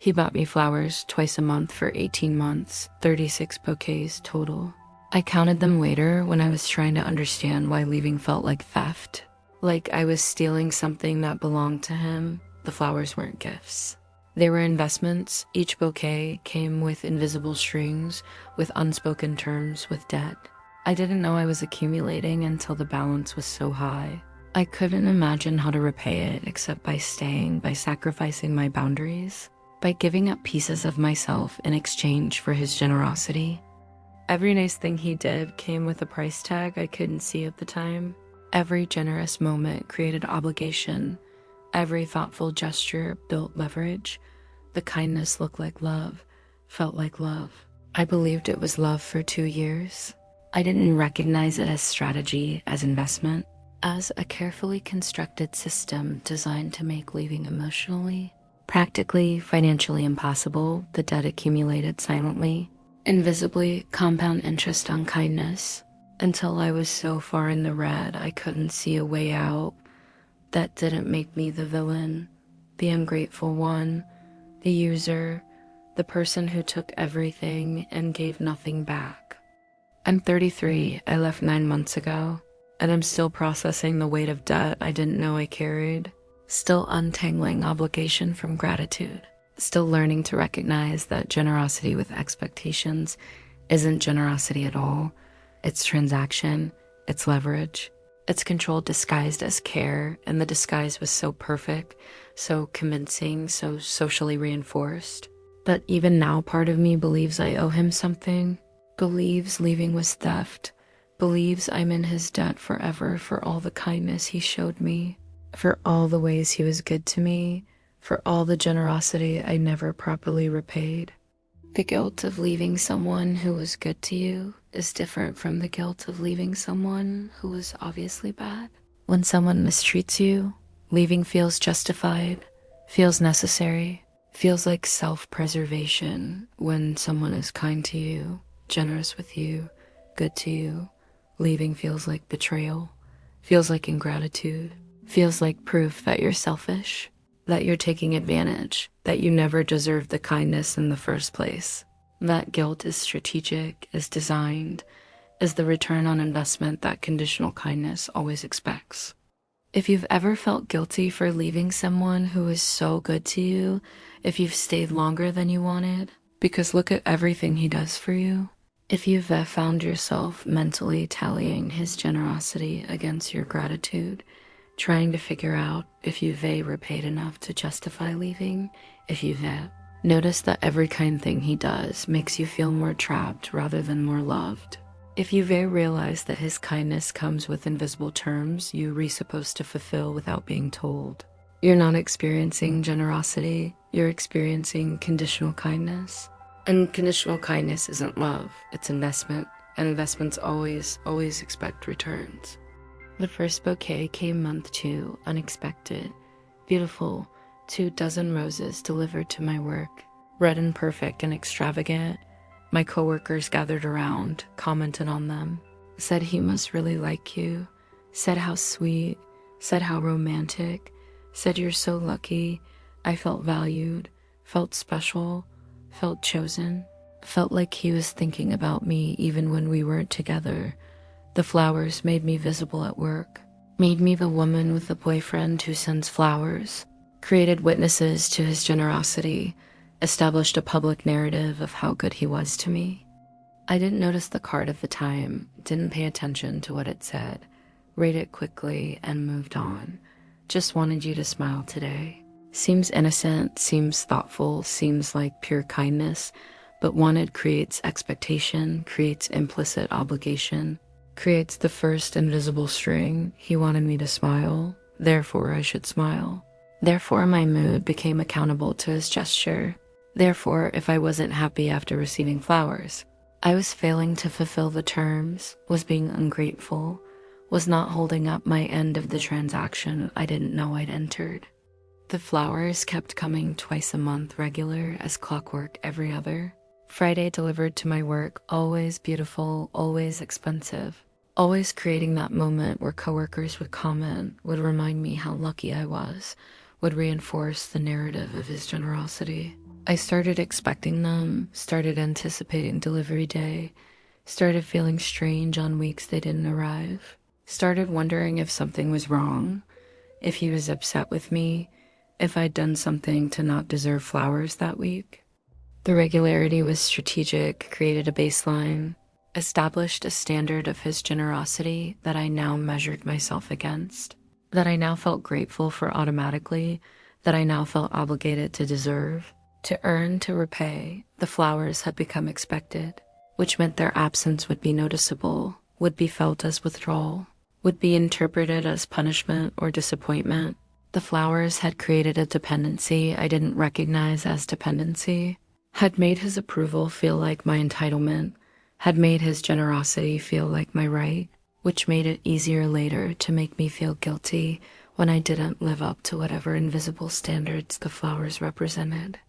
He bought me flowers twice a month for 18 months, 36 bouquets total. I counted them later when I was trying to understand why leaving felt like theft. Like I was stealing something that belonged to him. The flowers weren't gifts. They were investments. Each bouquet came with invisible strings, with unspoken terms, with debt. I didn't know I was accumulating until the balance was so high. I couldn't imagine how to repay it except by staying, by sacrificing my boundaries, by giving up pieces of myself in exchange for his generosity. Every nice thing he did came with a price tag I couldn't see at the time. Every generous moment created obligation. Every thoughtful gesture built leverage. The kindness looked like love, felt like love. I believed it was love for 2 years. I didn't recognize it as strategy, as investment, as a carefully constructed system designed to make leaving emotionally, practically, financially impossible. The debt accumulated silently, invisibly, compound interest on kindness, until I was so far in the red I couldn't see a way out. That didn't make me the villain, the ungrateful one, the user, the person who took everything and gave nothing back. I'm 33, I left 9 months ago, and I'm still processing the weight of debt I didn't know I carried, still untangling obligation from gratitude, still learning to recognize that generosity with expectations isn't generosity at all. It's transaction, it's leverage, it's control disguised as care, and the disguise was so perfect, so convincing, so socially reinforced. But even now, part of me believes I owe him something, believes leaving was theft, believes I'm in his debt forever for all the kindness he showed me, for all the ways he was good to me, for all the generosity I never properly repaid. The guilt of leaving someone who was good to you is different from the guilt of leaving someone who was obviously bad. When someone mistreats you, leaving feels justified, feels necessary, feels like self-preservation. When someone is kind to you, generous with you, good to you, leaving feels like betrayal, feels like ingratitude, feels like proof that you're selfish, that you're taking advantage, that you never deserved the kindness in the first place. That guilt is strategic, is designed, is the return on investment that conditional kindness always expects. If you've ever felt guilty for leaving someone who is so good to you, if you've stayed longer than you wanted, because look at everything he does for you. If you've found yourself mentally tallying his generosity against your gratitude, trying to figure out if you've repaid enough to justify leaving, if you've notice that every kind thing he does makes you feel more trapped rather than more loved. If you've realized that his kindness comes with invisible terms you're supposed to fulfill without being told, you're not experiencing generosity, you're experiencing conditional kindness. And conditional kindness isn't love, it's investment, and investments always expect returns. The first bouquet came month 2, unexpected, beautiful, 24 roses delivered to my work, red and perfect and extravagant. My coworkers gathered around, commented on them, said he must really like you, said how sweet, said how romantic, said you're so lucky. I felt valued, felt special, felt chosen, felt like he was thinking about me even when we weren't together. The flowers made me visible at work, made me the woman with the boyfriend who sends flowers, created witnesses to his generosity, established a public narrative of how good he was to me. I didn't notice the card at the time, didn't pay attention to what it said, read it quickly and moved on. Just wanted you to smile today. Seems innocent, seems thoughtful, seems like pure kindness, but wanted creates expectation, creates implicit obligation, creates the first invisible string. He wanted me to smile, therefore I should smile. Therefore my mood became accountable to his gesture. Therefore, if I wasn't happy after receiving flowers, I was failing to fulfill the terms, was being ungrateful, was not holding up my end of the transaction I didn't know I'd entered. The flowers kept coming twice a month, regular as clockwork every other. Friday delivered to my work, always beautiful, always expensive, always creating that moment where coworkers would comment, would remind me how lucky I was, would reinforce the narrative of his generosity. I started expecting them, started anticipating delivery day, started feeling strange on weeks they didn't arrive, started wondering if something was wrong, if he was upset with me, if I'd done something to not deserve flowers that week. The regularity was strategic, created a baseline, established a standard of his generosity that I now measured myself against, that I now felt grateful for automatically, that I now felt obligated to deserve, to earn, to repay. The flowers had become expected, which meant their absence would be noticeable, would be felt as withdrawal, would be interpreted as punishment or disappointment. The flowers had created a dependency I didn't recognize as dependency, had made his approval feel like my entitlement, had made his generosity feel like my right, which made it easier later to make me feel guilty when I didn't live up to whatever invisible standards the flowers represented.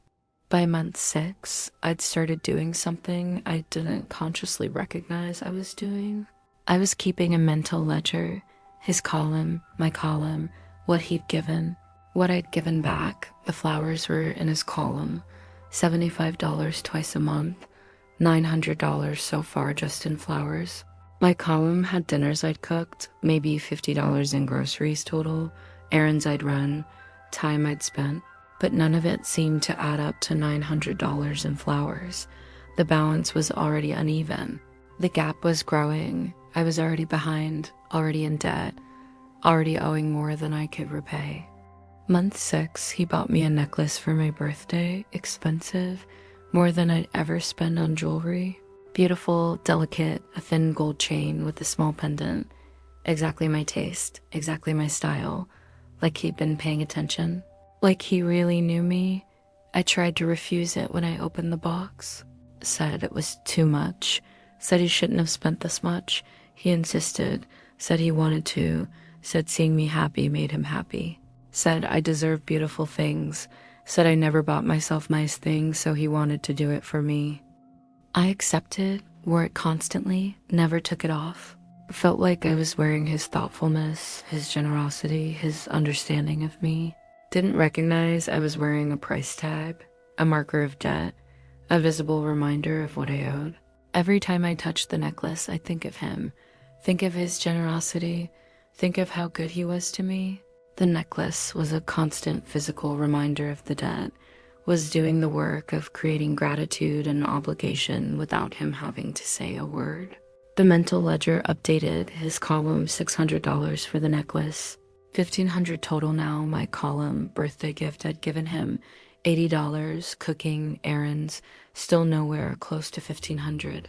By month 6, I'd started doing something I didn't consciously recognize I was doing. I was keeping a mental ledger, his column, my column, what he'd given, what I'd given back. The flowers were in his column, $75 twice a month, $900 so far just in flowers. My column had dinners I'd cooked, maybe $50 in groceries total, errands I'd run, time I'd spent, but none of it seemed to add up to $900 in flowers. The balance was already uneven. The gap was growing. I was already behind, already in debt, already owing more than I could repay. Month 6, he bought me a necklace for my birthday, expensive, more than I'd ever spend on jewelry. Beautiful, delicate, a thin gold chain with a small pendant. Exactly my taste, exactly my style, like he'd been paying attention. Like he really knew me. I tried to refuse it when I opened the box. Said it was too much. Said he shouldn't have spent this much. He insisted. Said he wanted to. Said seeing me happy made him happy. Said I deserve beautiful things. Said I never bought myself nice things, so he wanted to do it for me. I accepted, wore it constantly, never took it off. Felt like I was wearing his thoughtfulness, his generosity, his understanding of me. Didn't recognize I was wearing a price tag, a marker of debt, a visible reminder of what I owed. Every time I touch the necklace, I think of him, think of his generosity, think of how good he was to me. The necklace was a constant physical reminder of the debt, was doing the work of creating gratitude and obligation without him having to say a word. The mental ledger updated, his column $600 for the necklace, $1,500 total now. My column birthday gift I'd given him, $80, cooking, errands, still nowhere close to $1,500.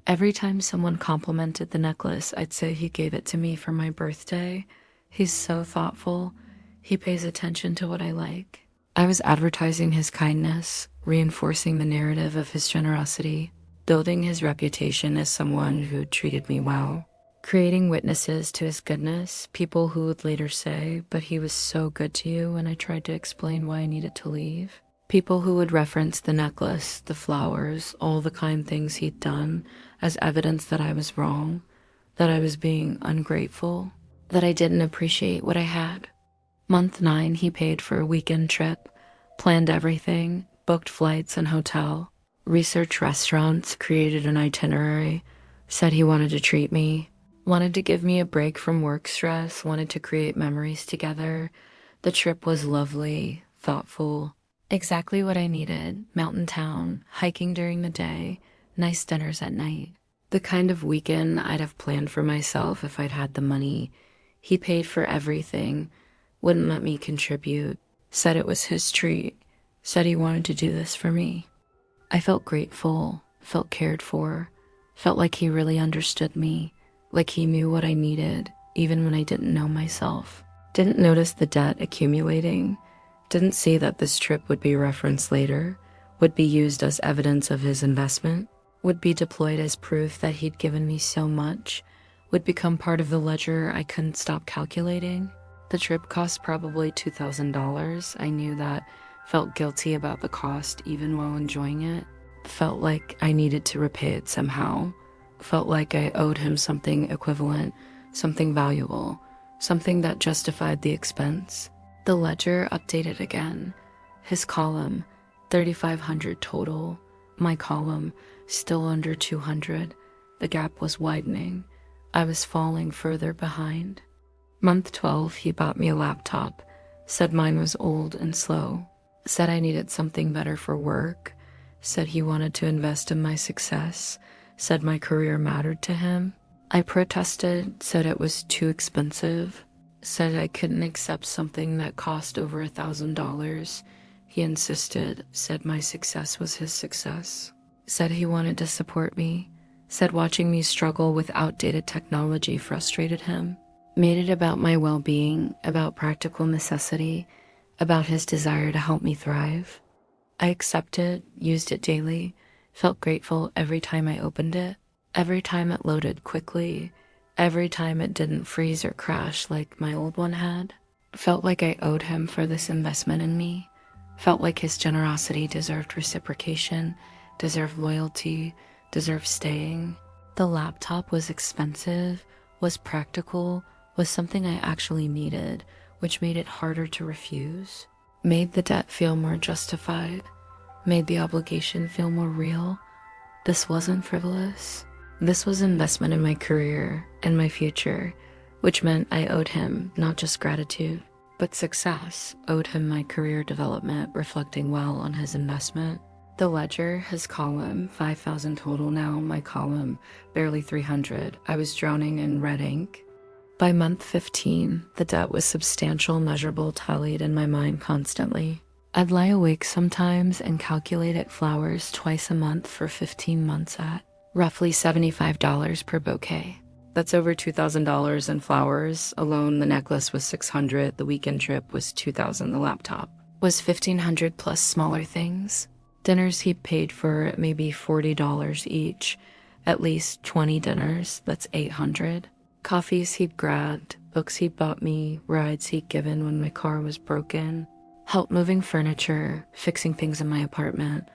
Every time someone complimented the necklace, I'd say he gave it to me for my birthday. He's so thoughtful. He pays attention to what I like. I was advertising his kindness, reinforcing the narrative of his generosity, building his reputation as someone who treated me well, creating witnesses to his goodness, people who would later say, "But he was so good to you," when I tried to explain why I needed to leave. People who would reference the necklace, the flowers, all the kind things he'd done as evidence that I was wrong, that I was being ungrateful, that I didn't appreciate what I had. Month 9, he paid for a weekend trip, planned everything, booked flights and hotel, researched restaurants, created an itinerary, said he wanted to treat me, wanted to give me a break from work stress, wanted to create memories together. The trip was lovely, thoughtful, exactly what I needed. Mountain town, hiking during the day, nice dinners at night. The kind of weekend I'd have planned for myself if I'd had the money. He paid for everything, wouldn't let me contribute, said it was his treat, said he wanted to do this for me. I felt grateful, felt cared for, felt like he really understood me, like he knew what I needed, even when I didn't know myself. Didn't notice the debt accumulating, didn't see that this trip would be referenced later, would be used as evidence of his investment, would be deployed as proof that he'd given me so much, would become part of the ledger I couldn't stop calculating. The trip cost probably $2,000. I knew that, felt guilty about the cost even while enjoying it. Felt like I needed to repay it somehow. Felt like I owed him something equivalent, something valuable, something that justified the expense. The ledger updated again. His column, 3,500 total. My column, still under 200. The gap was widening. I was falling further behind. Month 12, he bought me a laptop, said mine was old and slow, said I needed something better for work, said he wanted to invest in my success, said my career mattered to him. I protested, said it was too expensive, said I couldn't accept something that cost over $1,000. He insisted, said my success was his success, said he wanted to support me, said watching me struggle with outdated technology frustrated him, made it about my well-being, about practical necessity, about his desire to help me thrive. I accepted, used it daily, felt grateful every time I opened it, every time it loaded quickly, every time it didn't freeze or crash like my old one had. Felt like I owed him for this investment in me, felt like his generosity deserved reciprocation, deserved loyalty, deserved staying. The laptop was expensive, was practical, was something I actually needed, which made it harder to refuse, made the debt feel more justified, made the obligation feel more real. This wasn't frivolous. This was investment in my career and my future, which meant I owed him not just gratitude, but success, owed him my career development, reflecting well on his investment. The ledger, his column, 5,000 total now, my column, barely 300. I was drowning in red ink. By month 15, the debt was substantial, measurable, tallied in my mind constantly. I'd lie awake sometimes and calculate at flowers twice a month for 15 months at roughly $75 per bouquet. That's over $2,000 in flowers. Alone, the necklace was $600, the weekend trip was $2,000, the laptop was $1,500 plus smaller things. Dinners he paid for maybe $40 each, at least 20 dinners, that's $800. Coffees he'd grabbed, books he'd bought me, rides he'd given when my car was broken, help moving furniture, fixing things in my apartment.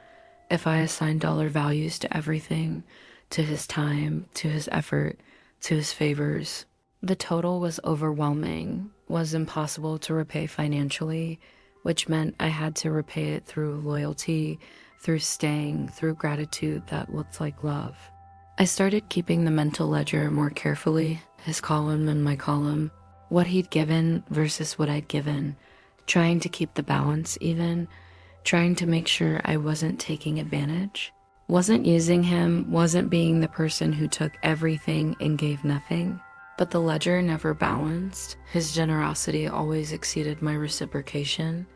If I assigned dollar values to everything, to his time, to his effort, to his favors, the total was overwhelming, was impossible to repay financially, which meant I had to repay it through loyalty, through staying, through gratitude that looked like love. I started keeping the mental ledger more carefully, his column and my column, what he'd given versus what I'd given, trying to keep the balance even, trying to make sure I wasn't taking advantage, wasn't using him, wasn't being the person who took everything and gave nothing. But the ledger never balanced. His generosity always exceeded my reciprocation.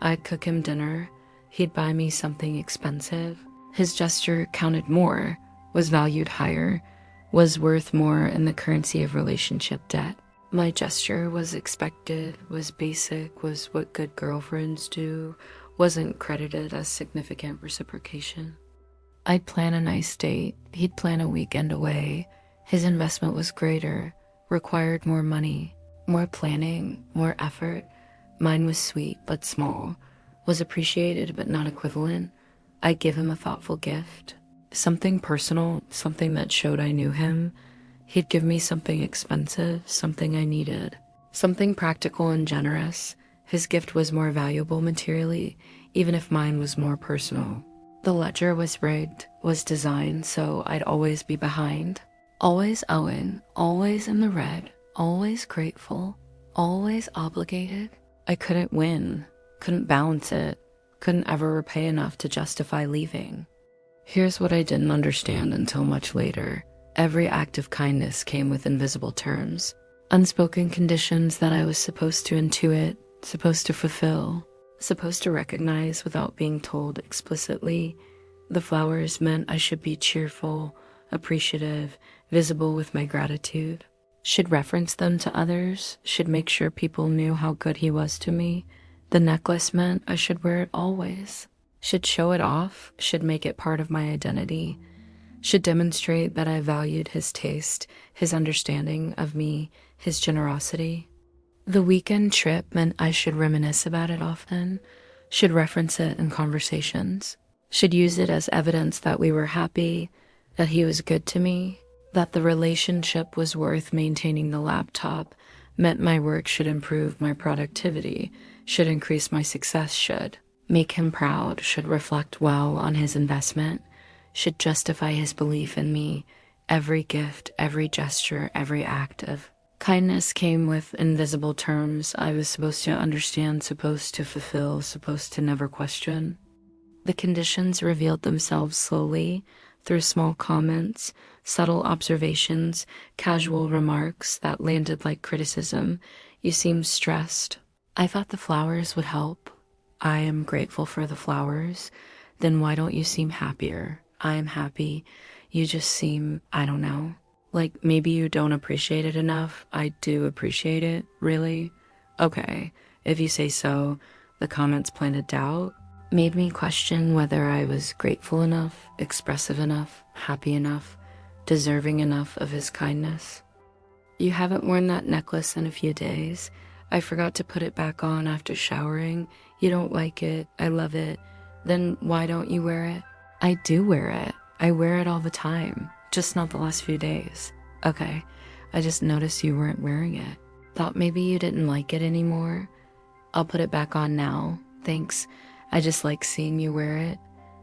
I'd cook him dinner, he'd buy me something expensive. His gesture counted more, was valued higher, was worth more in the currency of relationship debt. My gesture was expected, was basic, was what good girlfriends do, wasn't credited as significant reciprocation. I'd plan a nice date, he'd plan a weekend away. His investment was greater, required more money, more planning, more effort. Mine was sweet but small, was appreciated but not equivalent. I'd give him a thoughtful gift, something personal, something that showed I knew him. He'd give me something expensive, something I needed, something practical and generous. His gift was more valuable materially, even if mine was more personal. The ledger was rigged, was designed so I'd always be behind, always owing, always in the red, always grateful, always obligated. I couldn't win, couldn't balance it, couldn't ever repay enough to justify leaving. Here's what I didn't understand until much later. Every act of kindness came with invisible terms, unspoken conditions that I was supposed to intuit, supposed to fulfill, supposed to recognize without being told explicitly. The flowers meant I should be cheerful, appreciative, visible with my gratitude, should reference them to others, should make sure people knew how good he was to me. The necklace meant I should wear it always, should show it off, should make it part of my identity, should demonstrate that I valued his taste, his understanding of me, his generosity. The weekend trip meant I should reminisce about it often, should reference it in conversations, should use it as evidence that we were happy, that he was good to me, that the relationship was worth maintaining. The laptop meant my work should improve my productivity, should increase my success, should. make him proud, should reflect well on his investment, should justify his belief in me. Every gift, every gesture, every act of kindness came with invisible terms I was supposed to understand, supposed to fulfill, supposed to never question. The conditions revealed themselves slowly through small comments, subtle observations, casual remarks that landed like criticism. You seem stressed. I thought the flowers would help. I am grateful for the flowers. Then why don't you seem happier? I am happy. You just seem, I don't know. Like maybe you don't appreciate it enough. I do appreciate it, really. Okay, if you say so. The comments planted doubt, made me question whether I was grateful enough, expressive enough, happy enough, deserving enough of his kindness. You haven't worn that necklace in a few days. I forgot to put it back on after showering. You don't like it. I love it. Then why don't you wear it? I do wear it. I wear it all the time, just not the last few days. Okay, I just noticed you weren't wearing it. Thought maybe you didn't like it anymore. I'll put it back on now. Thanks. I just like seeing you wear it.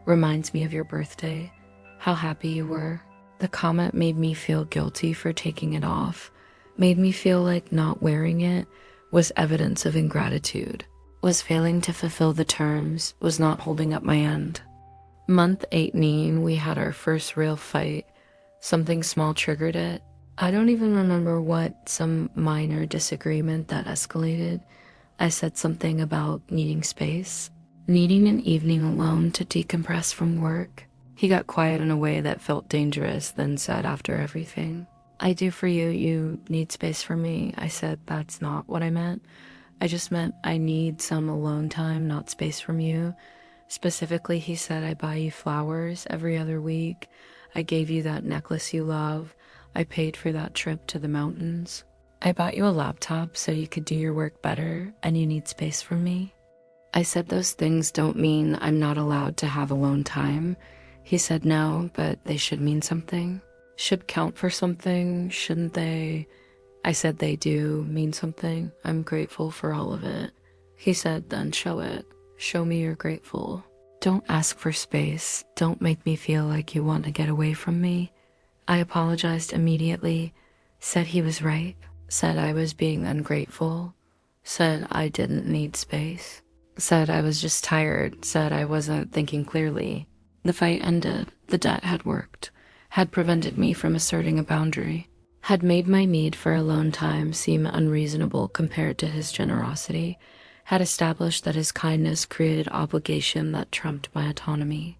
Reminds me of your birthday. How happy you were. The comment made me feel guilty for taking it off. Made me feel like not wearing it was evidence of ingratitude. Was failing to fulfill the terms. Was not holding up my end. Month 18, we had our first real fight. Something small triggered it. I don't even remember what, some minor disagreement that escalated. I said something about needing space, needing an evening alone to decompress from work. He got quiet in a way that felt dangerous, then said after everything, I do for you, you need space for me. I said that's not what I meant. I just meant I need some alone time, not space from you. Specifically, he said, I buy you flowers every other week. I gave you that necklace you love. I paid for that trip to the mountains. I bought you a laptop so you could do your work better, and you need space from me. I said those things don't mean I'm not allowed to have alone time. He said no, but they should mean something. Should count for something, shouldn't they? I said they do mean something. I'm grateful for all of it. He said, then show it. Show me you're grateful. Don't ask for space. Don't make me feel like you want to get away from me. I apologized immediately, said he was right, said I was being ungrateful, said I didn't need space, said I was just tired, said I wasn't thinking clearly. The fight ended. The debt had worked, had prevented me from asserting a boundary, had made my need for alone time seem unreasonable compared to his generosity, had established that his kindness created obligation that trumped my autonomy.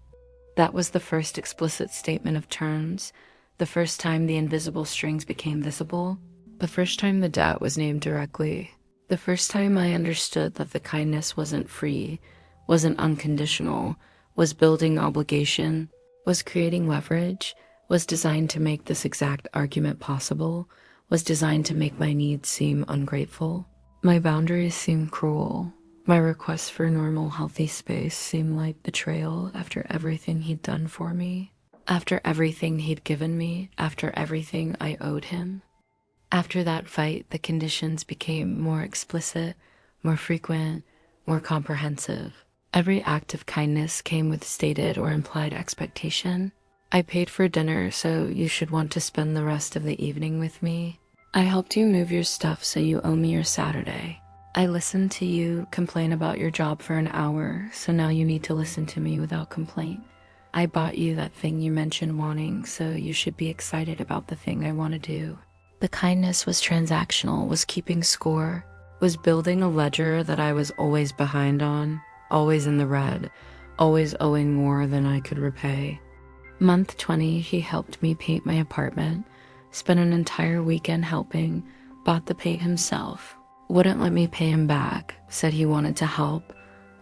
That was the first explicit statement of terms, the first time the invisible strings became visible, the first time the debt was named directly, the first time I understood that the kindness wasn't free, wasn't unconditional, was building obligation, was creating leverage, was designed to make this exact argument possible, was designed to make my needs seem ungrateful. My boundaries seem cruel. My requests for normal, healthy space seem like betrayal after everything he'd done for me, after everything he'd given me, after everything I owed him. After that fight, the conditions became more explicit, more frequent, more comprehensive. Every act of kindness came with stated or implied expectation. I paid for dinner, so you should want to spend the rest of the evening with me. I helped you move your stuff, so you owe me your Saturday. I listened to you complain about your job for an hour, so now you need to listen to me without complaint. I bought you that thing you mentioned wanting, so you should be excited about the thing I want to do. The kindness was transactional, was keeping score, was building a ledger that I was always behind on, always in the red, always owing more than I could repay. Month 20, he helped me paint my apartment, spent an entire weekend helping, bought the paint himself, wouldn't let me pay him back, said he wanted to help,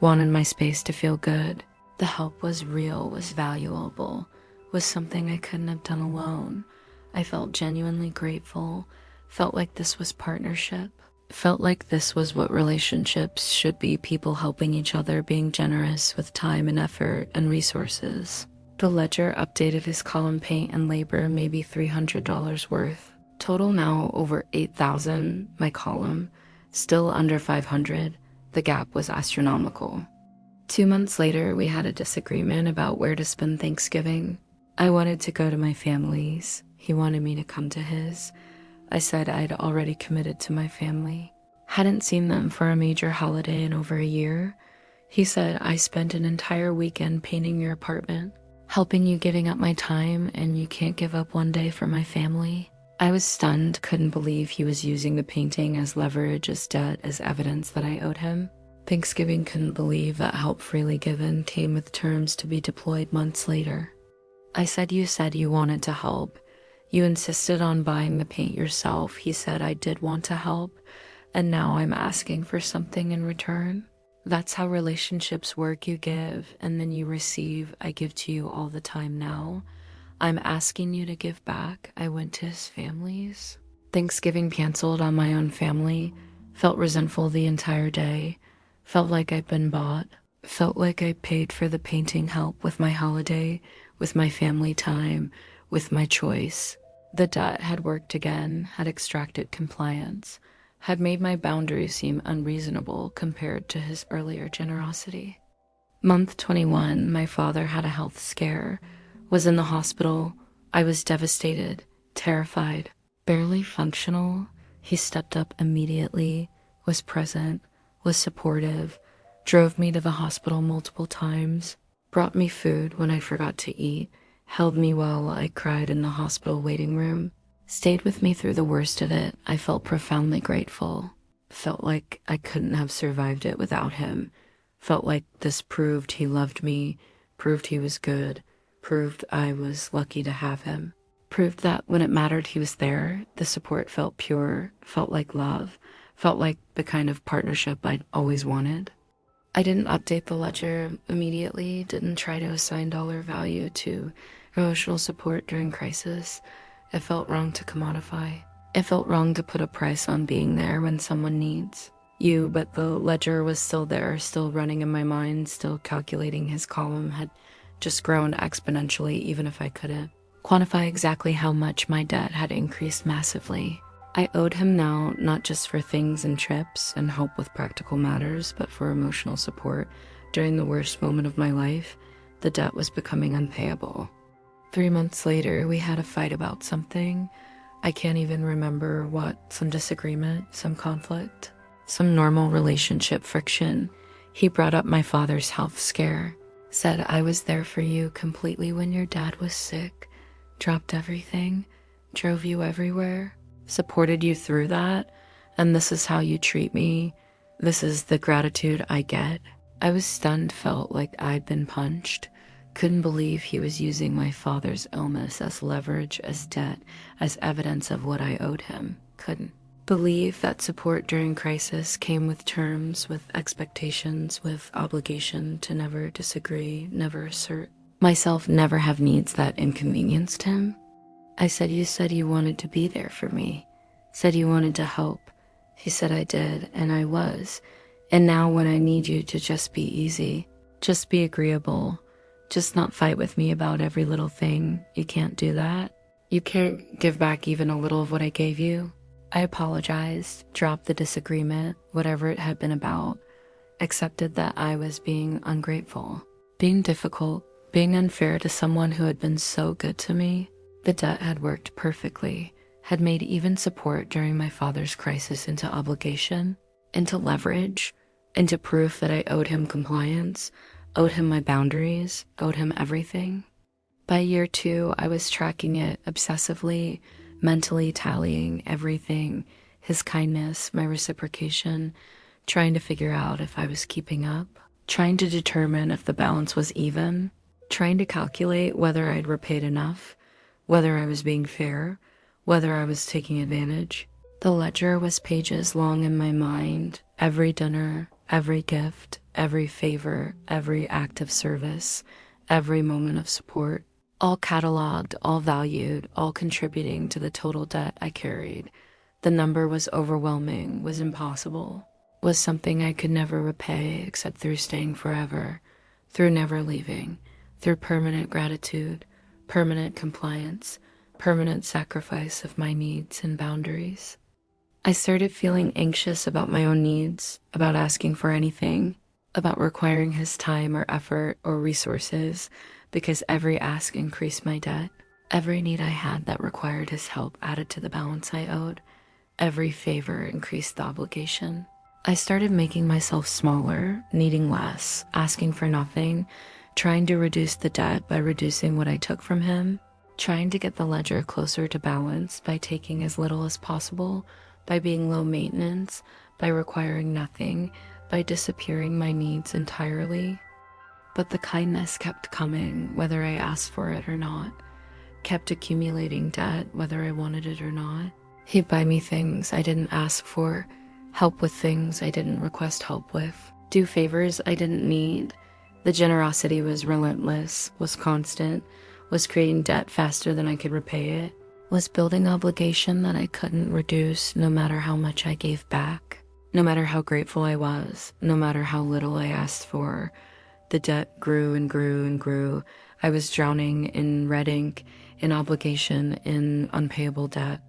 wanted my space to feel good. The help was real, was valuable, was something I couldn't have done alone. I felt genuinely grateful, felt like this was partnership, felt like this was what relationships should be, people helping each other, being generous with time and effort and resources. The ledger updated his column paint and labor, maybe $300 worth. Total now over $8,000, my column, still under $500. The gap was astronomical. 2 months later, we had a disagreement about where to spend Thanksgiving. I wanted to go to my family's. He wanted me to come to his. I said I'd already committed to my family. Hadn't seen them for a major holiday in over a year. He said, I spent an entire weekend painting your apartment, helping you, giving up my time, and you can't give up one day for my family. I was stunned, couldn't believe he was using the painting as leverage, as debt, as evidence that I owed him. Thanksgiving couldn't believe that help freely given came with terms to be deployed months later. I said you wanted to help. You insisted on buying the paint yourself. He said I did want to help, and now I'm asking for something in return. That's how relationships work. You give, and then you receive. I give to you all the time now. I'm asking you to give back. I went to his family's. Thanksgiving canceled on my own family. Felt resentful the entire day. Felt like I'd been bought. Felt like I paid for the painting help with my holiday, with my family time, with my choice. The debt had worked again, had extracted compliance, had made my boundaries seem unreasonable compared to his earlier generosity. Month 21, my father had a health scare, was in the hospital. I was devastated, terrified, barely functional. He stepped up immediately, was present, was supportive, drove me to the hospital multiple times, brought me food when I forgot to eat, held me while I cried in the hospital waiting room, stayed with me through the worst of it. I felt profoundly grateful. Felt like I couldn't have survived it without him. Felt like this proved he loved me, proved he was good, proved I was lucky to have him. Proved that when it mattered, he was there. The support felt pure, felt like love, felt like the kind of partnership I'd always wanted. I didn't update the ledger immediately, didn't try to assign dollar value to emotional support during crisis. It felt wrong to commodify. It felt wrong to put a price on being there when someone needs you, but the ledger was still there, still running in my mind, still calculating. His column had just grown exponentially, even if I couldn't quantify exactly how much my debt had increased massively. I owed him now, not just for things and trips and help with practical matters, but for emotional support. During the worst moment of my life, the debt was becoming unpayable. 3 months later, we had a fight about something. I can't even remember what, some disagreement, some conflict, some normal relationship friction. He brought up my father's health scare, said I was there for you completely when your dad was sick, dropped everything, drove you everywhere, supported you through that, and this is how you treat me. This is the gratitude I get. I was stunned, felt like I'd been punched. Couldn't believe he was using my father's illness as leverage, as debt, as evidence of what I owed him. Couldn't believe that support during crisis came with terms, with expectations, with obligation to never disagree, never assert myself, never have needs that inconvenienced him. I said you wanted to be there for me. Said you wanted to help. He said I did, and I was. And now when I need you to just be easy, just be agreeable, just not fight with me about every little thing, you can't do that. You can't give back even a little of what I gave you. I apologized, dropped the disagreement, whatever it had been about, accepted that I was being ungrateful, being difficult, being unfair to someone who had been so good to me. The debt had worked perfectly, had made even support during my father's crisis into obligation, into leverage, into proof that I owed him compliance, owed him my boundaries, owed him everything. By year 2, I was tracking it obsessively, mentally tallying everything, his kindness, my reciprocation, trying to figure out if I was keeping up, trying to determine if the balance was even, trying to calculate whether I'd repaid enough, whether I was being fair, whether I was taking advantage. The ledger was pages long in my mind. Every dinner, every gift, every favor, every act of service, every moment of support, all cataloged, all valued, all contributing to the total debt I carried. The number was overwhelming, was impossible, was something I could never repay except through staying forever, through never leaving, through permanent gratitude, permanent compliance, permanent sacrifice of my needs and boundaries. I started feeling anxious about my own needs, about asking for anything. about requiring his time or effort or resources because every ask increased my debt. Every need I had that required his help added to the balance I owed. Every favor increased the obligation. I started making myself smaller, needing less, asking for nothing, trying to reduce the debt by reducing what I took from him, trying to get the ledger closer to balance by taking as little as possible, by being low maintenance, by requiring nothing, by disappearing my needs entirely. But the kindness kept coming, whether I asked for it or not, kept accumulating debt, whether I wanted it or not. He'd buy me things I didn't ask for, help with things I didn't request help with, do favors I didn't need. The generosity was relentless, was constant, was creating debt faster than I could repay it, was building obligation that I couldn't reduce no matter how much I gave back, no matter how grateful I was, no matter how little I asked for. The debt grew and grew and grew. I was drowning in red ink, in obligation, in unpayable debt.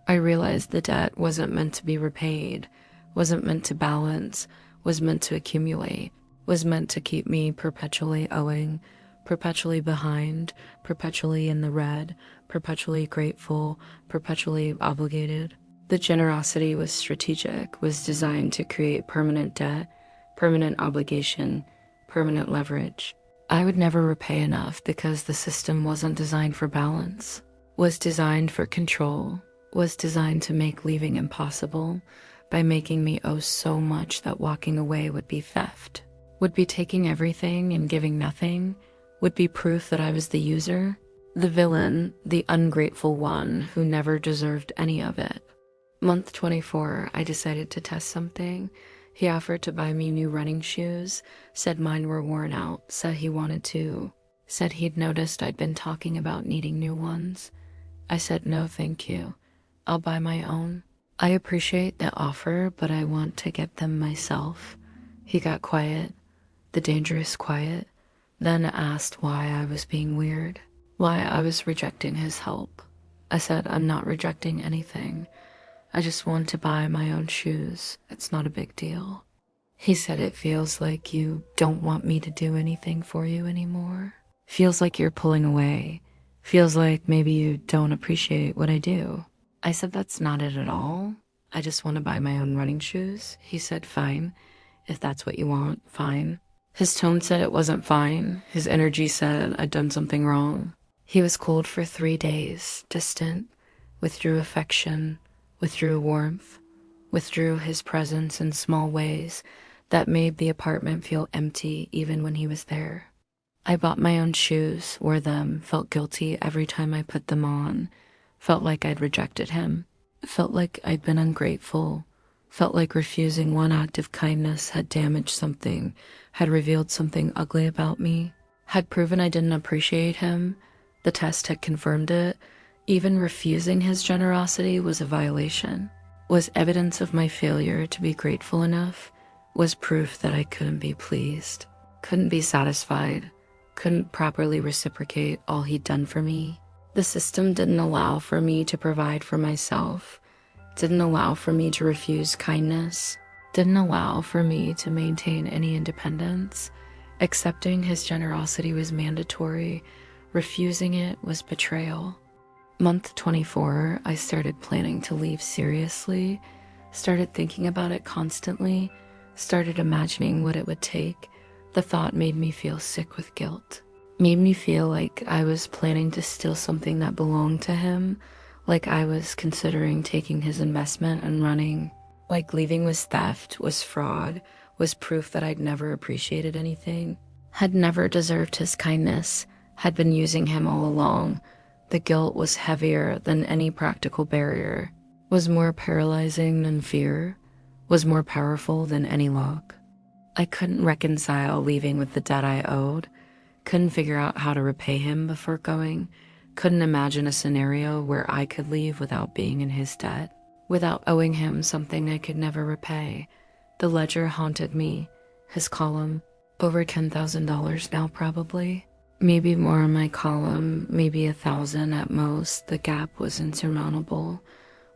I realized the debt wasn't meant to be repaid, wasn't meant to balance, was meant to accumulate, was meant to keep me perpetually owing, perpetually behind, perpetually in the red, perpetually grateful, perpetually obligated. The generosity was strategic, was designed to create permanent debt, permanent obligation, permanent leverage. I would never repay enough because the system wasn't designed for balance, was designed for control, was designed to make leaving impossible by making me owe so much that walking away would be theft, would be taking everything and giving nothing, would be proof that I was the user, the villain, the ungrateful one who never deserved any of it. Month 24, I decided to test something. He offered to buy me new running shoes, said mine were worn out, said he wanted to, said he'd noticed I'd been talking about needing new ones. I said no thank you, I'll buy my own. I appreciate the offer, but I want to get them myself. He got quiet, the dangerous quiet, then asked why I was being weird, why I was rejecting his help. I said I'm not rejecting anything. I just want to buy my own shoes. It's not a big deal. He said it feels like you don't want me to do anything for you anymore. Feels like you're pulling away. Feels like maybe you don't appreciate what I do. I said that's not it at all. I just want to buy my own running shoes. He said fine. If that's what you want, fine. His tone said it wasn't fine. His energy said I'd done something wrong. He was cold for 3 days, distant, withdrew affection, withdrew warmth, withdrew his presence in small ways that made the apartment feel empty even when he was there. I bought my own shoes, wore them, felt guilty every time I put them on, felt like I'd rejected him, felt like I'd been ungrateful, felt like refusing one act of kindness had damaged something, had revealed something ugly about me, had proven I didn't appreciate him. The test had confirmed it. Even refusing his generosity was a violation, was evidence of my failure to be grateful enough, was proof that I couldn't be pleased, couldn't be satisfied, couldn't properly reciprocate all he'd done for me. The system didn't allow for me to provide for myself, didn't allow for me to refuse kindness, didn't allow for me to maintain any independence. Accepting his generosity was mandatory, refusing it was betrayal. Month 24, I started planning to leave seriously, started thinking about it constantly, started imagining what it would take. The thought made me feel sick with guilt, made me feel like I was planning to steal something that belonged to him, like I was considering taking his investment and running, like leaving was theft, was fraud, was proof that I'd never appreciated anything, had never deserved his kindness, had been using him all along. The guilt was heavier than any practical barrier, was more paralyzing than fear, was more powerful than any lock. I couldn't reconcile leaving with the debt I owed, couldn't figure out how to repay him before going, couldn't imagine a scenario where I could leave without being in his debt, without owing him something I could never repay. The ledger haunted me, his column, over $10,000 now probably. Maybe more on my column, maybe 1,000 at most. The gap was insurmountable,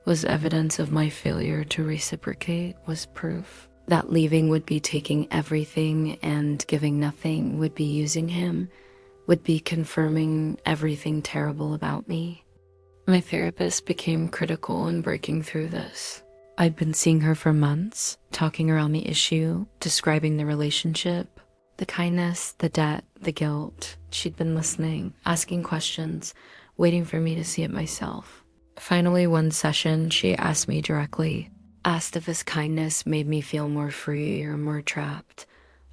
was evidence of my failure to reciprocate, was proof. That leaving would be taking everything and giving nothing, would be using him, would be confirming everything terrible about me. My therapist became critical in breaking through this. I'd been seeing her for months, talking around the issue, describing the relationship, the kindness, the debt, the guilt. She'd been listening, asking questions, waiting for me to see it myself. Finally, one session, she asked me directly, asked if his kindness made me feel more free or more trapped.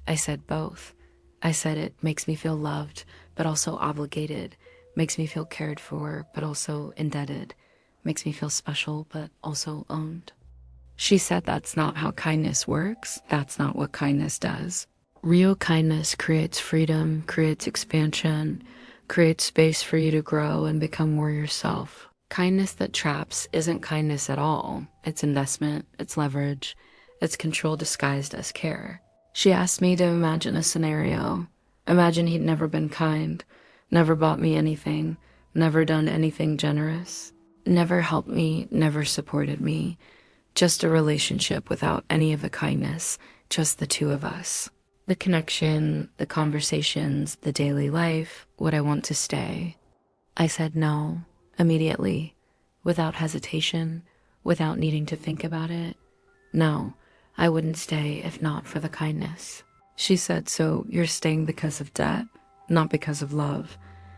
I said both. I said it makes me feel loved, but also obligated, makes me feel cared for, but also indebted, makes me feel special, but also owned. She said that's not how kindness works. That's not what kindness does. Real kindness creates freedom, creates expansion, creates space for you to grow and become more yourself. Kindness that traps isn't kindness at all. It's investment, it's leverage, it's control disguised as care. She asked me to imagine a scenario. Imagine he'd never been kind, never bought me anything, never done anything generous, never helped me, never supported me. Just a relationship without any of the kindness, just the two of us. The connection, the conversations, the daily life, would I want to stay? I said no, immediately, without hesitation, without needing to think about it. No, I wouldn't stay if not for the kindness. She said, so you're staying because of debt, not because of love.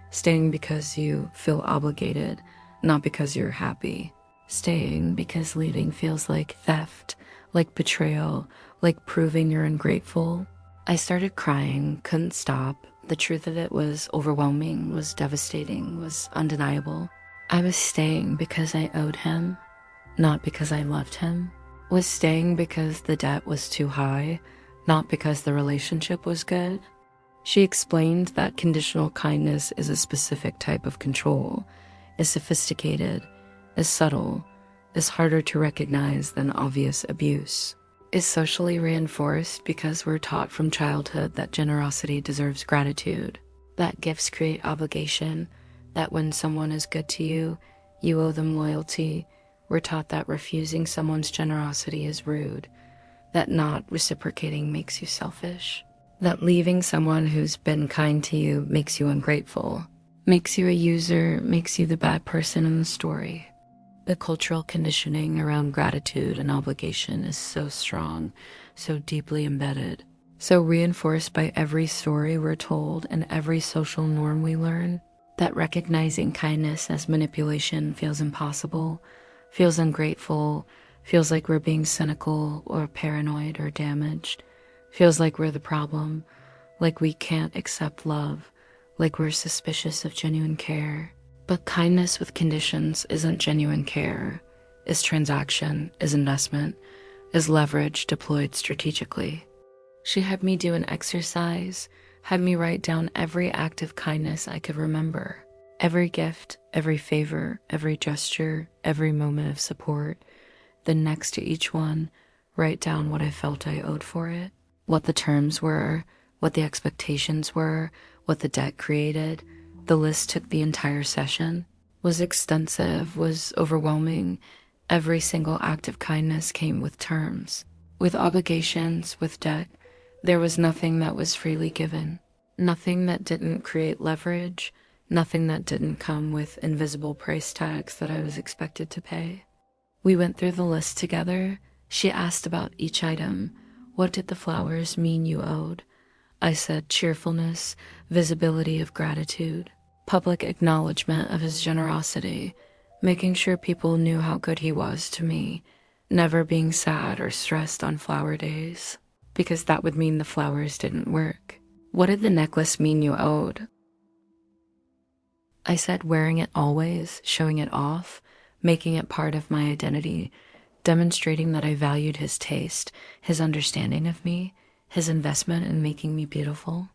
Staying because you feel obligated, not because you're happy. Staying because leaving feels like theft, like betrayal, like proving you're ungrateful. I started crying, couldn't stop. The truth of it was overwhelming, was devastating, was undeniable. I was staying because I owed him, not because I loved him. Was staying because the debt was too high, not because the relationship was good. She explained that conditional kindness is a specific type of control, is sophisticated, is subtle, is harder to recognize than obvious abuse, is socially reinforced because we're taught from childhood that generosity deserves gratitude, that gifts create obligation, that when someone is good to you, you owe them loyalty. We're taught that refusing someone's generosity is rude, that not reciprocating makes you selfish, that leaving someone who's been kind to you makes you ungrateful, makes you a user, makes you the bad person in the story. The cultural conditioning around gratitude and obligation is so strong, so deeply embedded, so reinforced by every story we're told and every social norm we learn, that recognizing kindness as manipulation feels impossible, feels ungrateful, feels like we're being cynical or paranoid or damaged, feels like we're the problem, like we can't accept love, like we're suspicious of genuine care. But kindness with conditions isn't genuine care, is transaction, is investment, is leverage deployed strategically. She had me do an exercise, had me write down every act of kindness I could remember, every gift, every favor, every gesture, every moment of support. Then next to each one, write down what I felt I owed for it, what the terms were, what the expectations were, what the debt created. The list took the entire session, was extensive, was overwhelming. Every single act of kindness came with terms, with obligations, with debt. There was nothing that was freely given, nothing that didn't create leverage, nothing that didn't come with invisible price tags that I was expected to pay. We went through the list together. She asked about each item. What did the flowers mean you owed? I said cheerfulness, visibility of gratitude, public acknowledgement of his generosity, making sure people knew how good he was to me, never being sad or stressed on flower days, because that would mean the flowers didn't work. What did the necklace mean you owed? I said wearing it always, showing it off, making it part of my identity, demonstrating that I valued his taste, his understanding of me, his investment in making me beautiful.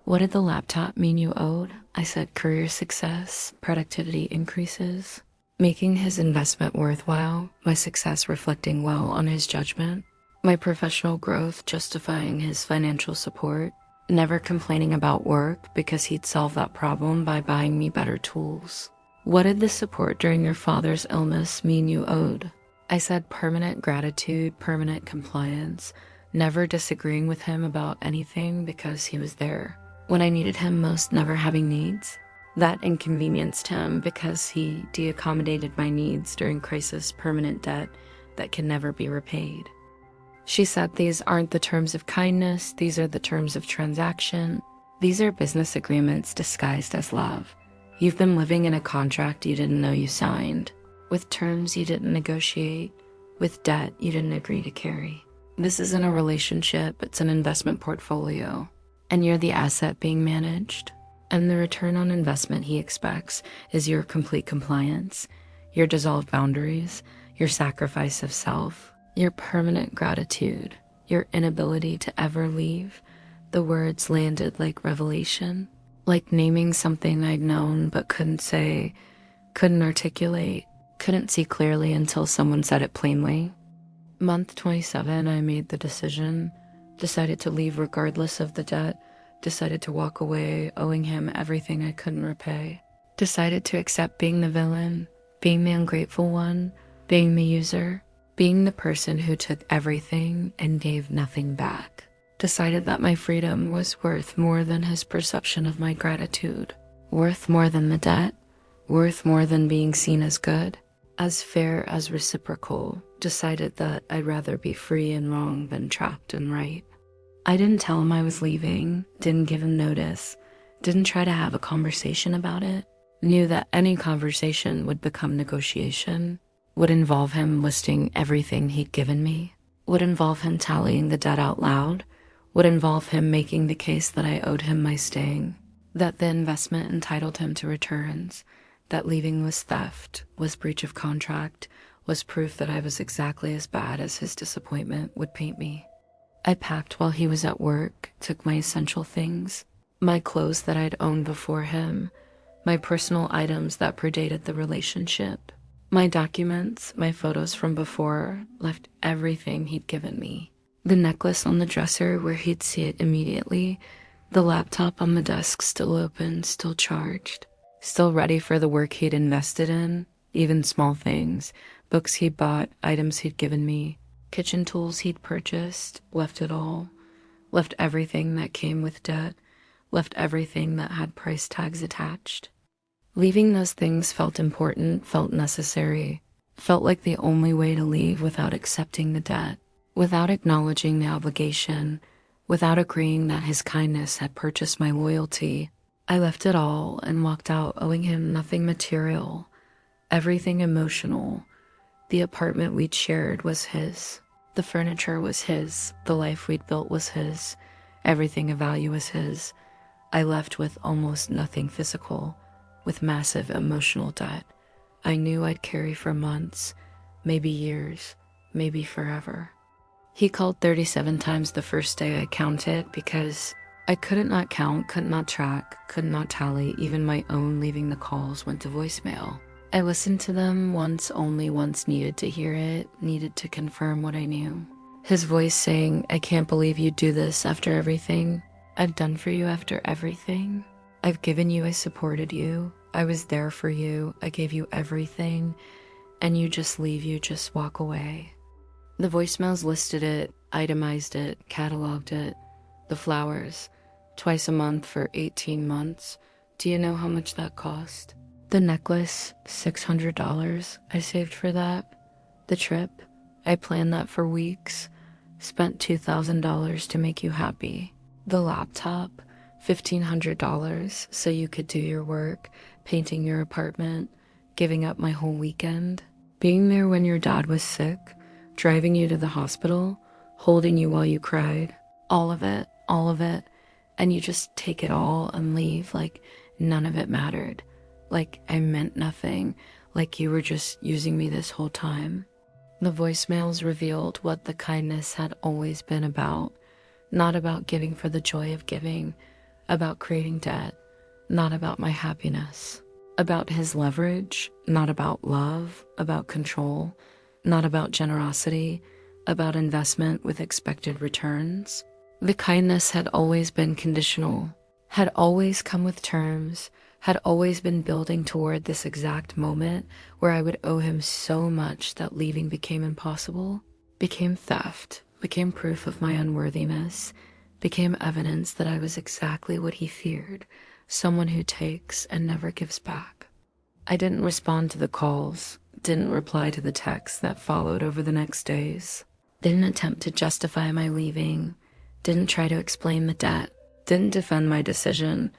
What did the laptop mean you owed? I said career success, productivity increases, making his investment worthwhile, my success reflecting well on his judgment, my professional growth justifying his financial support, never complaining about work because he'd solve that problem by buying me better tools. What did the support during your father's illness mean you owed? I said permanent gratitude, permanent compliance, never disagreeing with him about anything because he was there when I needed him most, never having needs. That inconvenienced him because he de-accommodated my needs during crisis, permanent debt that can never be repaid. She said these aren't the terms of kindness, these are the terms of transaction. These are business agreements disguised as love. You've been living in a contract you didn't know you signed, with terms you didn't negotiate, with debt you didn't agree to carry. This isn't a relationship, it's an investment portfolio, and you're the asset being managed. And the return on investment he expects is your complete compliance, your dissolved boundaries, your sacrifice of self, your permanent gratitude, your inability to ever leave. The words landed like revelation, like naming something I'd known but couldn't say, couldn't articulate, couldn't see clearly until someone said it plainly. Month 27, I made the decision, decided to leave regardless of the debt, decided to walk away, owing him everything I couldn't repay. Decided to accept being the villain, being the ungrateful one, being the user, being the person who took everything and gave nothing back. Decided that my freedom was worth more than his perception of my gratitude, worth more than the debt, worth more than being seen as good, as fair as reciprocal. Decided that I'd rather be free and wrong than trapped and right. I didn't tell him I was leaving, didn't give him notice, didn't try to have a conversation about it. Knew that any conversation would become negotiation, would involve him listing everything he'd given me, would involve him tallying the debt out loud, would involve him making the case that I owed him my staying, that the investment entitled him to returns, that leaving was theft, was breach of contract, was proof that I was exactly as bad as his disappointment would paint me. I packed while he was at work, took my essential things, my clothes that I'd owned before him, my personal items that predated the relationship, my documents, my photos from before, left everything he'd given me. The necklace on the dresser where he'd see it immediately, the laptop on the desk still open, still charged, still ready for the work he'd invested in, even small things, books he'd bought, items he'd given me, kitchen tools he'd purchased, left it all, left everything that came with debt, left everything that had price tags attached. Leaving those things felt important, felt necessary, felt like the only way to leave without accepting the debt, without acknowledging the obligation, without agreeing that his kindness had purchased my loyalty. I left it all and walked out owing him nothing material, everything emotional. The apartment we'd shared was his. The furniture was his. The life we'd built was his. Everything of value was his. I left with almost nothing physical, with massive emotional debt I knew I'd carry for months, maybe years, maybe forever. He called 37 times the first day I counted because I couldn't not count, could not track, could not tally. Even my own leaving the calls went to voicemail. I listened to them once, only once, needed to hear it, needed to confirm what I knew. His voice saying, I can't believe you'd do this after everything I've done for you, after everything I've given you. I supported you. I was there for you. I gave you everything. And you just leave, you just walk away. The voicemails listed it, itemized it, cataloged it. The flowers, twice a month for 18 months. Do you know how much that cost? The necklace, $600 I saved for that. The trip, I planned that for weeks. Spent $2,000 to make you happy. The laptop, $1,500 so you could do your work, painting your apartment, giving up my whole weekend. Being there when your dad was sick, driving you to the hospital, holding you while you cried. All of it, and you just take it all and leave like none of it mattered. Like I meant nothing, like you were just using me this whole time. The voicemails revealed what the kindness had always been about. Not about giving for the joy of giving, about creating debt, not about my happiness. About his leverage, not about love, about control, not about generosity, about investment with expected returns. The kindness had always been conditional, had always come with terms, had always been building toward this exact moment where I would owe him so much that leaving became impossible, became theft, became proof of my unworthiness, became evidence that I was exactly what he feared, someone who takes and never gives back. I didn't respond to the calls, didn't reply to the texts that followed over the next days, didn't attempt to justify my leaving, didn't try to explain the debt, didn't defend my decision,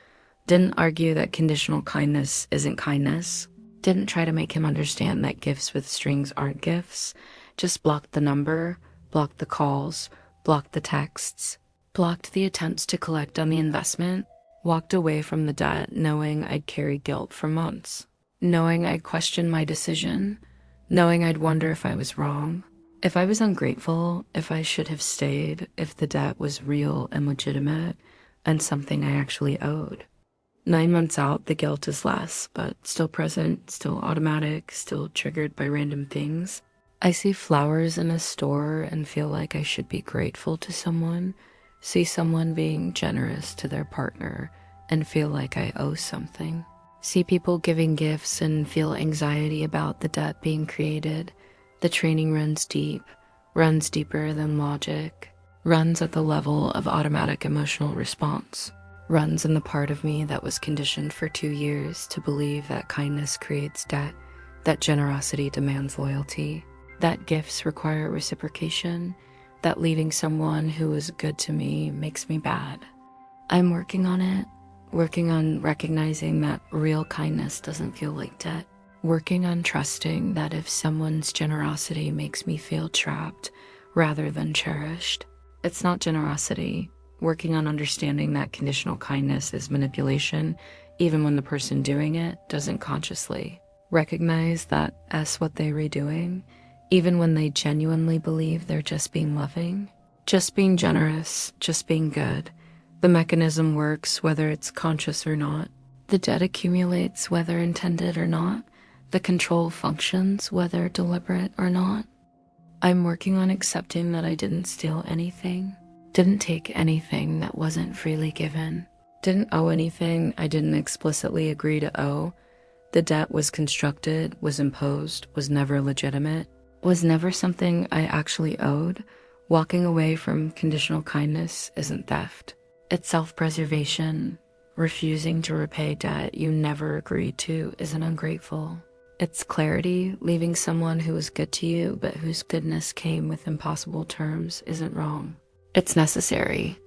didn't argue that conditional kindness isn't kindness, didn't try to make him understand that gifts with strings aren't gifts, just blocked the number, blocked the calls, blocked the texts, blocked the attempts to collect on the investment, walked away from the debt knowing I'd carry guilt for months, knowing I'd question my decision, knowing I'd wonder if I was wrong, if I was ungrateful, if I should have stayed, if the debt was real and legitimate and something I actually owed. 9 months out, the guilt is less, but still present, still automatic, still triggered by random things. I see flowers in a store and feel like I should be grateful to someone, see someone being generous to their partner and feel like I owe something. See people giving gifts and feel anxiety about the debt being created. The training runs deep, runs deeper than logic, runs at the level of automatic emotional response, runs in the part of me that was conditioned for 2 years to believe that kindness creates debt, that generosity demands loyalty, that gifts require reciprocation, that leaving someone who is good to me makes me bad. I'm working on it, working on recognizing that real kindness doesn't feel like debt, working on trusting that if someone's generosity makes me feel trapped rather than cherished, it's not generosity, working on understanding that conditional kindness is manipulation, even when the person doing it doesn't consciously recognize that as what they're redoing, even when they genuinely believe they're just being loving, just being generous, just being good. The mechanism works whether it's conscious or not. The debt accumulates whether intended or not. The control functions whether deliberate or not. I'm working on accepting that I didn't steal anything, didn't take anything that wasn't freely given, didn't owe anything I didn't explicitly agree to owe. The debt was constructed, was imposed, was never legitimate, was never something I actually owed. Walking away from conditional kindness isn't theft. It's self-preservation. Refusing to repay debt you never agreed to isn't ungrateful. It's clarity. Leaving someone who was good to you but whose goodness came with impossible terms isn't wrong. It's necessary.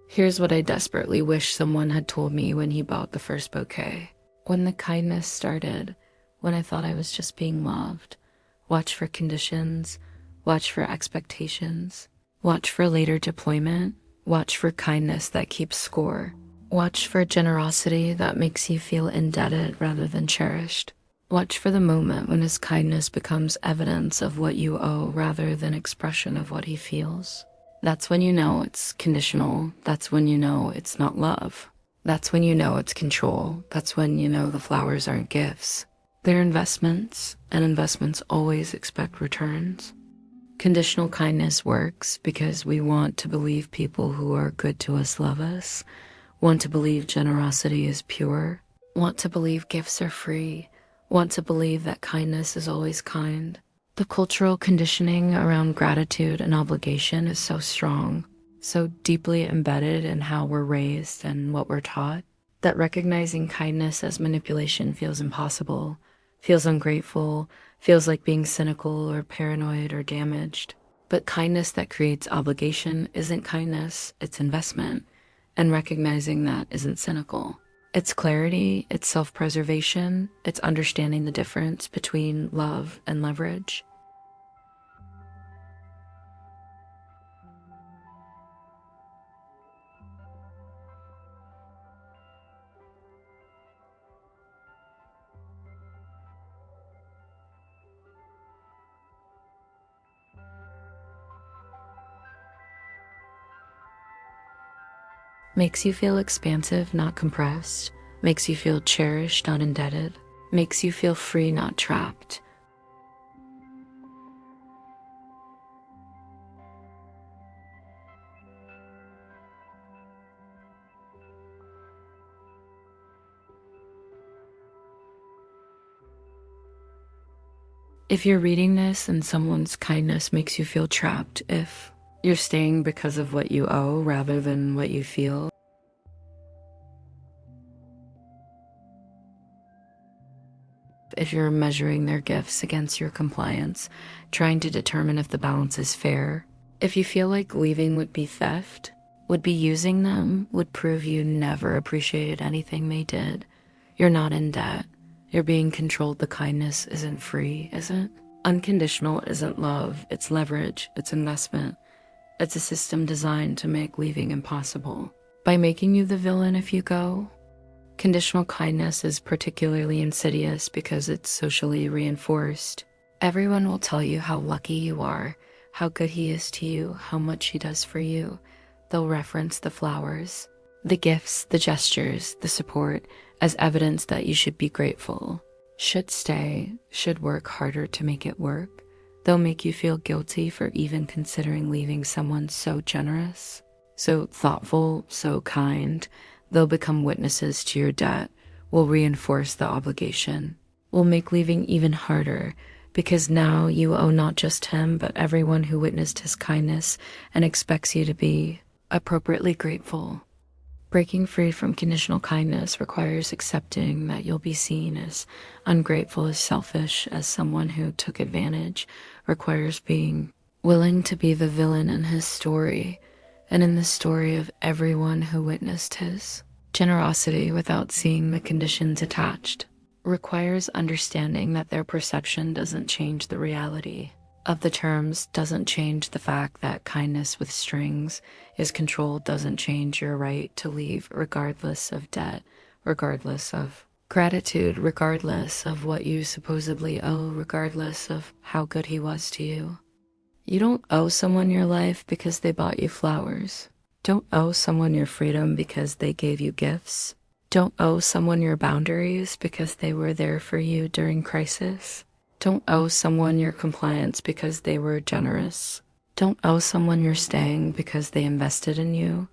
Here's what I desperately wish someone had told me when he bought the first bouquet. When the kindness started, when I thought I was just being loved. Watch for conditions, watch for expectations, watch for later deployment, watch for kindness that keeps score, watch for generosity that makes you feel indebted rather than cherished. Watch for the moment when his kindness becomes evidence of what you owe rather than expression of what he feels. That's when you know it's conditional. That's when you know it's not love. That's when you know it's control. That's when you know the flowers aren't gifts. They're investments, and investments always expect returns. Conditional kindness works because we want to believe people who are good to us love us, want to believe generosity is pure, want to believe gifts are free, want to believe that kindness is always kind. The cultural conditioning around gratitude and obligation is so strong, so deeply embedded in how we're raised and what we're taught, that recognizing kindness as manipulation feels impossible, feels ungrateful, feels like being cynical or paranoid or damaged. But kindness that creates obligation isn't kindness, it's investment. And recognizing that isn't cynical. It's clarity, it's self-preservation, it's understanding the difference between love and leverage. Makes you feel expansive, not compressed. Makes you feel cherished, not indebted. Makes you feel free, not trapped. If you're reading this and someone's kindness makes you feel trapped, if You're staying because of what you owe rather than what you feel. If you're measuring their gifts against your compliance, trying to determine if the balance is fair. If you feel like leaving would be theft, would be using them, would prove you never appreciated anything they did, you're not in debt. You're being controlled. The kindness isn't free, is it? Unconditional isn't love, it's leverage, it's investment. It's a system designed to make leaving impossible. By making you the villain if you go. Conditional kindness is particularly insidious because it's socially reinforced. Everyone will tell you how lucky you are, how good he is to you, how much he does for you. They'll reference the flowers, the gifts, the gestures, the support as evidence that you should be grateful, should stay, should work harder to make it work. They'll make you feel guilty for even considering leaving someone so generous, so thoughtful, so kind. They'll become witnesses to your debt, will reinforce the obligation, will make leaving even harder because now you owe not just him, but everyone who witnessed his kindness and expects you to be appropriately grateful. Breaking free from conditional kindness requires accepting that you'll be seen as ungrateful, as selfish, as someone who took advantage, requires being willing to be the villain in his story and in the story of everyone who witnessed his. Generosity without seeing the conditions attached requires understanding that their perception doesn't change the reality of the terms, doesn't change the fact that kindness with strings is controlled, doesn't change your right to leave regardless of debt, regardless of gratitude, regardless of what you supposedly owe, regardless of how good he was to you. You don't owe someone your life because they bought you flowers. Don't owe someone your freedom because they gave you gifts. Don't owe someone your boundaries because they were there for you during crisis. Don't owe someone your compliance because they were generous. Don't owe someone your staying because they invested in you.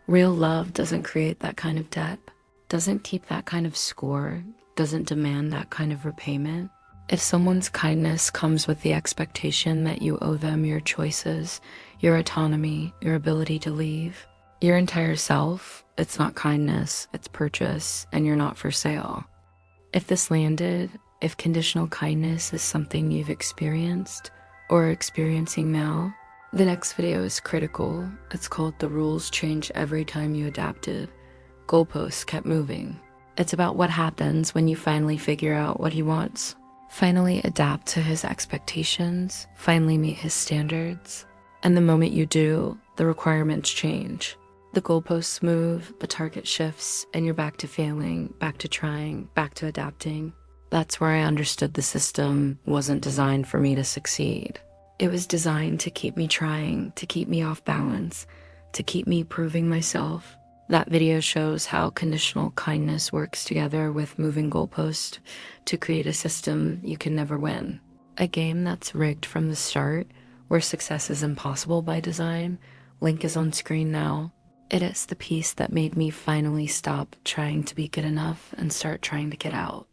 Real love doesn't create that kind of debt, doesn't keep that kind of score, doesn't demand that kind of repayment. If someone's kindness comes with the expectation that you owe them your choices, your autonomy, your ability to leave, your entire self, it's not kindness, it's purchase, and you're not for sale. If this landed, if conditional kindness is something you've experienced or are experiencing now, the next video is critical. It's called The Rules Change Every Time You Adapted. Goalposts kept moving. It's about what happens when you finally figure out what he wants. Finally adapt to his expectations, finally meet his standards. And the moment you do, the requirements change. The goalposts move, the target shifts, and you're back to failing, back to trying, back to adapting. That's where I understood the system wasn't designed for me to succeed. It was designed to keep me trying, to keep me off balance, to keep me proving myself. That video shows how conditional kindness works together with moving goalposts to create a system you can never win. A game that's rigged from the start, where success is impossible by design. Link is on screen now. It is the piece that made me finally stop trying to be good enough and start trying to get out.